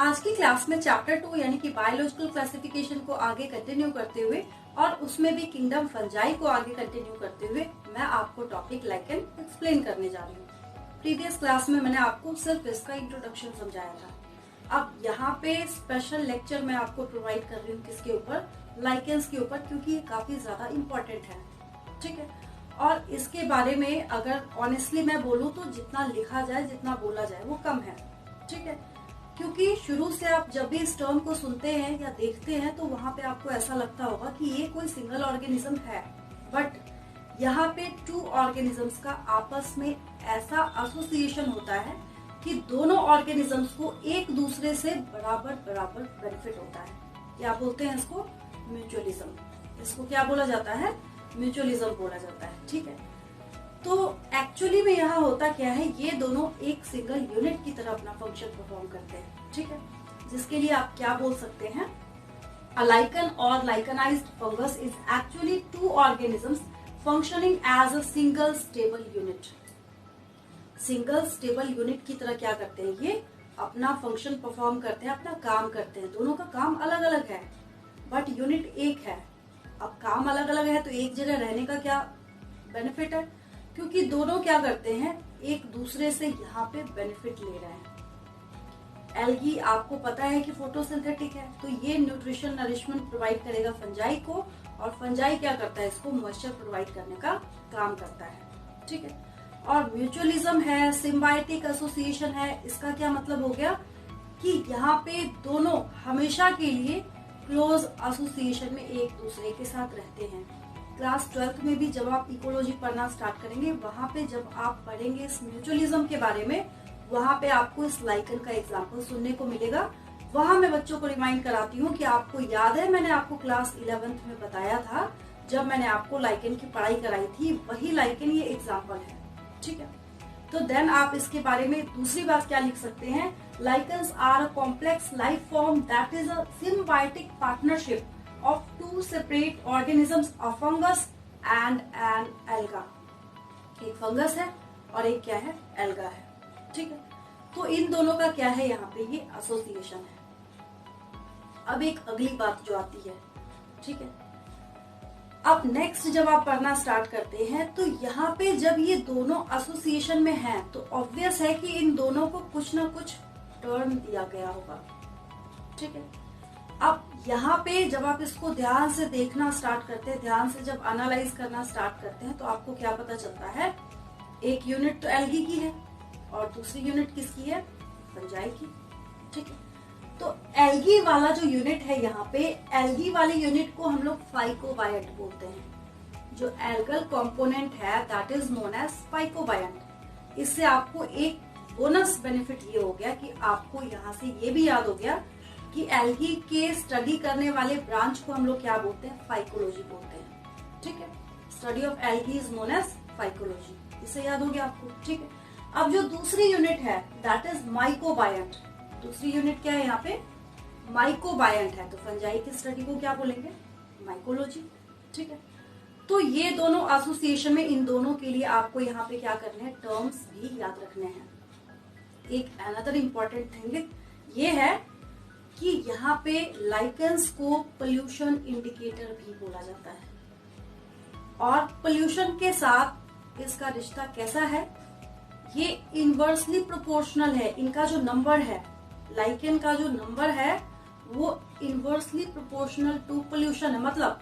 आज की क्लास में चैप्टर 2 यानी कि बायोलॉजिकल क्लासिफिकेशन को आगे कंटिन्यू करते हुए और उसमें भी किंगडम फंजाई को आगे कंटिन्यू करते हुए मैं आपको टॉपिक लाइकेन एक्सप्लेन करने जा रही हूँ। प्रीवियस क्लास में मैंने आपको सिर्फ इसका इंट्रोडक्शन समझाया था। अब यहाँ पे स्पेशल लेक्चर मैं आपको प्रोवाइड कर रही हूँ किसके ऊपर, लाइकेंस के ऊपर, क्योंकि ये काफी ज्यादा इम्पोर्टेंट है। ठीक है, और इसके बारे में अगर ऑनेस्टली मैं बोलूँ तो जितना लिखा जाए जितना बोला जाए वो कम है। ठीक है, क्योंकि शुरू से आप जब भी इस टर्म को सुनते हैं या देखते हैं तो वहां पे आपको ऐसा लगता होगा कि ये कोई सिंगल ऑर्गेनिज्म है, बट यहाँ पे टू ऑर्गेनिजम्स का आपस में ऐसा एसोसिएशन होता है कि दोनों ऑर्गेनिजम्स को एक दूसरे से बराबर बराबर बेनिफिट होता है। क्या बोलते हैं इसको? म्यूचुअलिज्म। इसको क्या बोला जाता है? म्यूचुअलिज्म बोला जाता है। ठीक है, तो एक्चुअली में यहाँ होता क्या है, ये दोनों एक सिंगल यूनिट की तरह अपना फंक्शन परफॉर्म करते हैं। ठीक है, जिसके लिए आप क्या बोल सकते हैं, अ लाइकन और lichenised fungus is actually two organisms functioning as a single stable unit. Single stable unit की तरह क्या करते हैं, ये अपना फंक्शन परफॉर्म करते हैं, अपना काम करते हैं। दोनों का काम अलग अलग है बट यूनिट एक है। अब काम अलग अलग है तो एक जगह रहने का क्या बेनिफिट है, क्योंकि दोनों क्या करते हैं, एक दूसरे से यहाँ पे बेनिफिट ले रहे हैं। एल्गी आपको पता है कि फोटोसिंथेटिक है, तो ये न्यूट्रिशन नरिशमेंट प्रोवाइड करेगा फंजाई को, और फंजाई क्या करता है, इसको मॉइस्चर प्रोवाइड करने का काम करता है। ठीक है, और म्यूचुअलिज्म है, सिम्बायोटिक एसोसिएशन है। इसका क्या मतलब हो गया कि यहाँ पे दोनों हमेशा के लिए क्लोज एसोसिएशन में एक दूसरे के साथ रहते हैं। क्लास 12th में भी जब आप इकोलॉजी पढ़ना स्टार्ट करेंगे, वहां पे जब आप पढ़ेंगे इस म्यूचुअलिज्म के बारे में, वहां पे आपको इस लाइकन का एग्जांपल सुनने को मिलेगा। वहां मैं बच्चों को रिमाइंड कराती हूँ कि आपको याद है मैंने आपको क्लास 11th में बताया था, जब मैंने आपको लाइकन की पढ़ाई कराई थी, वही लाइकन ये एग्जाम्पल है। ठीक है, तो देन आप इसके बारे में दूसरी बात क्या लिख सकते हैं, lichens are a complex life form that is a symbiotic partnership of two separate organisms, a fungus and an alga। एक फंगस है और एक क्या है, एल्गा है। ठीक है, तो इन दोनों का क्या है, यहाँ पे ये एसोसिएशन है। अब एक अगली बात जो आती है, ठीक है, अब नेक्स्ट जब आप पढ़ना स्टार्ट करते हैं तो यहाँ पे जब ये दोनों एसोसिएशन में हैं तो ऑब्वियस है कि इन दोनों को कुछ ना कुछ टर्म दिया गया होगा। ठीक है, अब यहाँ पे जब आप इसको ध्यान से देखना स्टार्ट करते हैं, ध्यान से जब एनालाइज करना स्टार्ट करते हैं, तो आपको क्या पता चलता है, एक यूनिट तो एल्गी की है और दूसरी यूनिट किसकी है, फंजाई की। ठीक है, तो एल्गी वाला जो यूनिट है, यहाँ पे एल्गी वाले यूनिट को हम लोग फाइकोबायंट बोलते हैं। जो एल्गल कंपोनेंट है दैट इज नोन एज फाइकोबायंट। इससे आपको एक बोनस बेनिफिट ये हो गया कि आपको यहाँ से ये भी याद हो गया कि एल्गी के स्टडी करने वाले ब्रांच को हम लोग क्या बोलते हैं, फाइकोलॉजी बोलते हैं। ठीक है, study of algae is known as phycology. इससे याद हो गया आपको। ठीक है, अब जो दूसरी यूनिट है दैट इज माइकोबायंट। दूसरी यूनिट क्या है यहाँ पे, माइकोबायंट है, तो फंजाई की स्टडी को क्या बोलेंगे, माइकोलॉजी। ठीक है, तो ये दोनों एसोसिएशन में इन दोनों के लिए आपको यहाँ पे क्या करने हैं, टर्म्स भी याद रखने हैं। एक अनदर इम्पोर्टेंट थिंग ये है कि यहाँ पे लाइकन्स को पोल्यूशन इंडिकेटर भी बोला जाता है, और पोल्यूशन के साथ इसका रिश्ता कैसा है, ये इनवर्सली प्रोपोर्शनल है। इनका जो नंबर है, लाइकन का जो नंबर है वो इनवर्सली प्रोपोर्शनल टू पोल्यूशन है। मतलब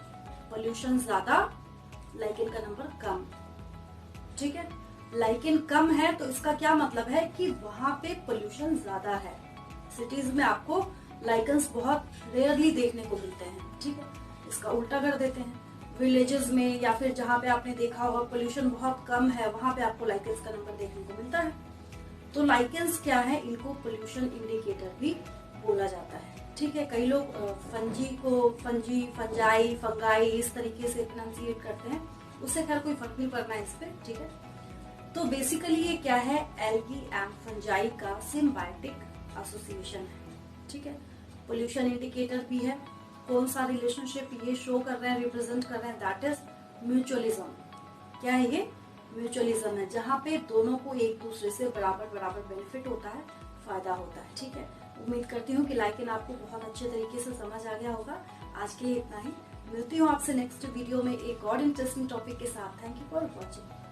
पोल्यूशन ज्यादा, लाइकन का नंबर कम। ठीक है, लाइकन कम है तो इसका क्या मतलब है कि वहां पे पोल्यूशन ज्यादा है। सिटीज में आपको लाइकन्स बहुत रेयरली देखने को मिलते हैं। ठीक है, इसका उल्टा कर देते हैं, विलेजेस में या फिर जहाँ पे आपने देखा होगा पोल्यूशन बहुत कम है, वहां पे आपको लाइकन्स का नंबर देखने को मिलता है। तो लाइकन्स क्या है, इनको पोल्यूशन इंडिकेटर भी बोला जाता है। ठीक है, कई लोग फंजी को फंजी, फंजाई, फंगाई इस तरीके से प्रोनाउंसिएट करते हैं, उससे खैर कोई फर्क नहीं पड़ना है इस पे। ठीक है, तो बेसिकली ये क्या है, एल्गी एंड फंजाई का सिम्बायोटिक एसोसिएशन है। ठीक है, पोल्यूशन इंडिकेटर भी है। कौन सा रिलेशनशिप ये शो कर रहे हैं, रिप्रेजेंट कर रहे हैं, दैट इज म्यूचुअलिज्म। क्या है ये, म्यूचुअलिज्म है, जहाँ पे दोनों को एक दूसरे से बराबर बराबर बेनिफिट होता है, फायदा होता है। ठीक है, उम्मीद करती हूँ कि लाइकेन आपको बहुत अच्छे तरीके से समझ आ गया होगा। आज के लिए इतना ही। मिलती हूँ आपसे नेक्स्ट वीडियो में एक और इंटरेस्टिंग टॉपिक के साथ। Thank you for watching.